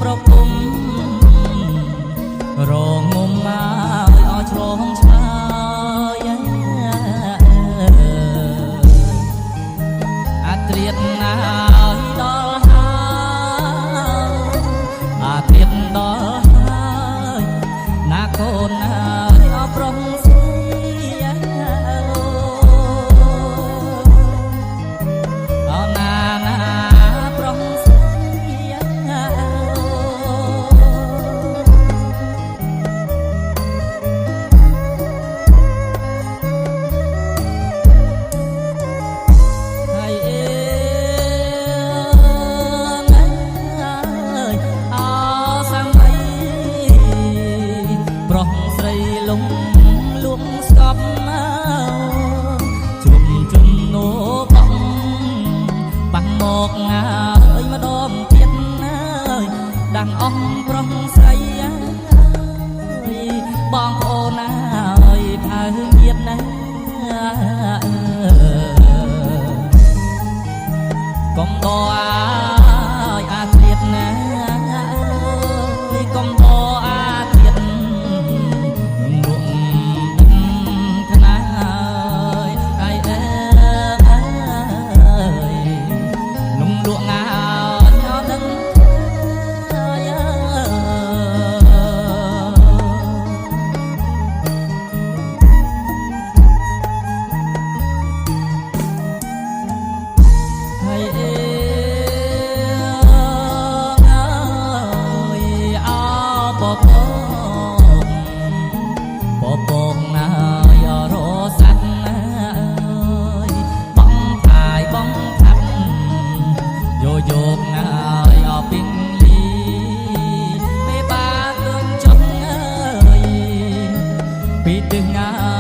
ប្រគុំរងងំមកឲ្យឆ្លងឆ្លើយអាត្រៀតណាយដល់ហើយអាត្រៀតដល់ហើយណាកូនណាយអប្រុងស្រីអណាណាប្រុងស្រីលំលួងស្កប់ជុំជុំនោបងបាំងមកហើយម្ដងទៀតហើយដាំងអស់ប្រុសស្រីបងប្អូនហើយផៅញាតណាកុំដឲ្យអាត្រៀតណាកុំដអាត្រៀតបបងណាយរសាត់ណាបងថាយបងថាត់យកណាយអពីងលីមេបាគំចង់ពីទឹងណា